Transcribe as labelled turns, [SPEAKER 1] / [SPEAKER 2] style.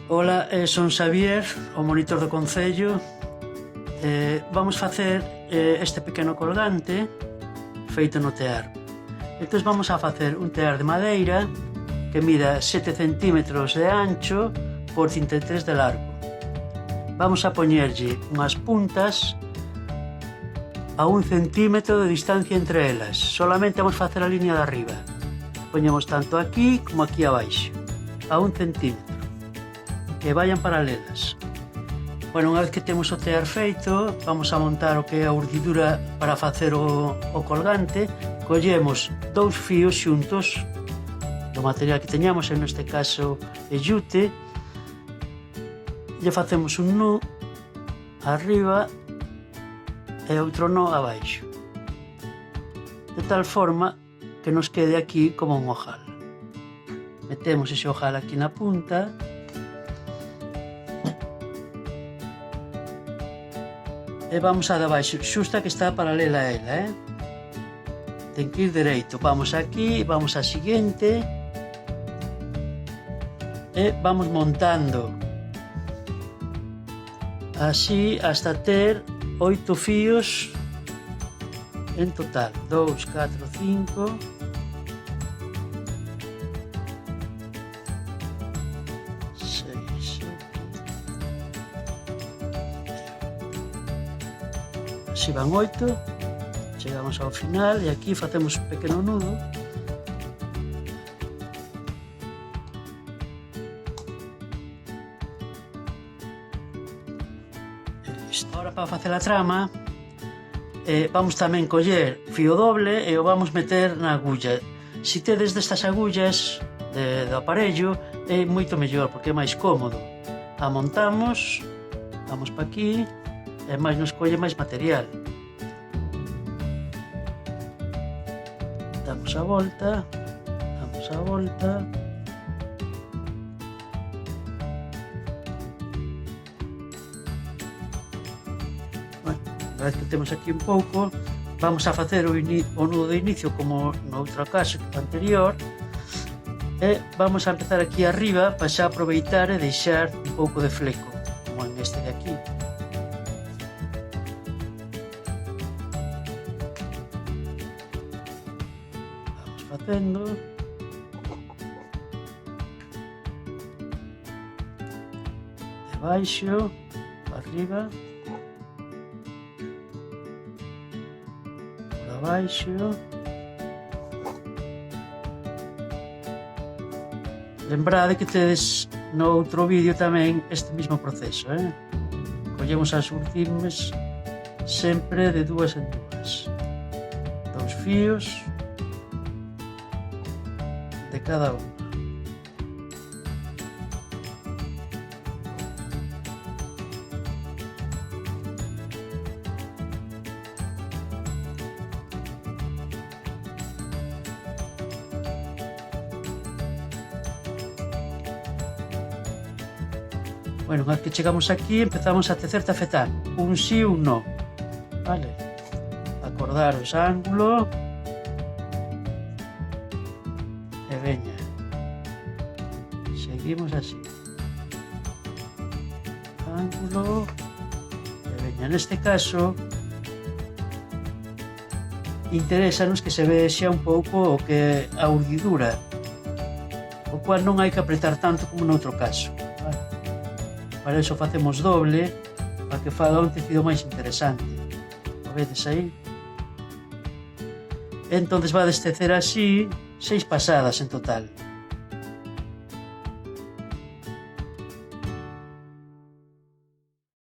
[SPEAKER 1] Ola, son Xavier, o monitor do Concello. Vamos facer este pequeno colgante feito no tear. Entón vamos a facer un tear de madeira que mida 7 centímetros de ancho por 33 de largo. Vamos a poñerlle unhas puntas a 1 centímetro de distancia entre elas. Solamente vamos a facer a liña de arriba. Poñemos tanto aquí como aquí abaixo, a 1 centímetro, que vayan paralelas. Bueno, unha vez que temos o tear feito, vamos a montar o que é a urdidura para facer o colgante. Collemos 2 fíos xuntos do material que teñamos, en este caso é yute, lle facemos un nó arriba e outro nó abaixo, de tal forma que nos quede aquí como un ojal. Metemos ese ojal aquí na punta e vamos a de abaixo, xusta que está paralela a ela, ten que ir dereito. Vamos aquí, vamos á seguinte e vamos montando así hasta ter 8 fíos en total. 2, 4, 5, 6, 7. Así van 8. Chegamos ao final e aquí facemos un pequeno nudo. Ahora, para facer a trama, vamos tamén coller fío doble e o vamos meter na agulla. Se tedes destas agullas do aparello, é moito mellor porque é máis cómodo. A montamos, vamos para aquí e máis nos colle máis material. Damos a volta, damos a volta. Unha vez que temos aquí un pouco, vamos a facer o nudo de inicio como no outro caso anterior e vamos a empezar aquí arriba para xa aproveitar e deixar un pouco de fleco, como en este de aquí. Vamos facendo. De baixo, para arriba. Abaixo. Lembrade que tedes no outro vídeo tamén este mesmo proceso, Collemos as últimas sempre de 2 en 2. 2 fíos de cada unha. Bueno, unha vez que chegamos aquí, empezamos a tecer tafetán. Un sí, un no. Vale? Acordar os ángulos. E veña. Seguimos así. Ángulo. E veña. Neste caso, interésanos que se vexa un pouco o que a urdidura, o cual non hai que apretar tanto como noutro caso. Para iso facemos doble, para que faga un tecido máis interesante. O vedes aí? Entón vades tecer así 6 pasadas en total.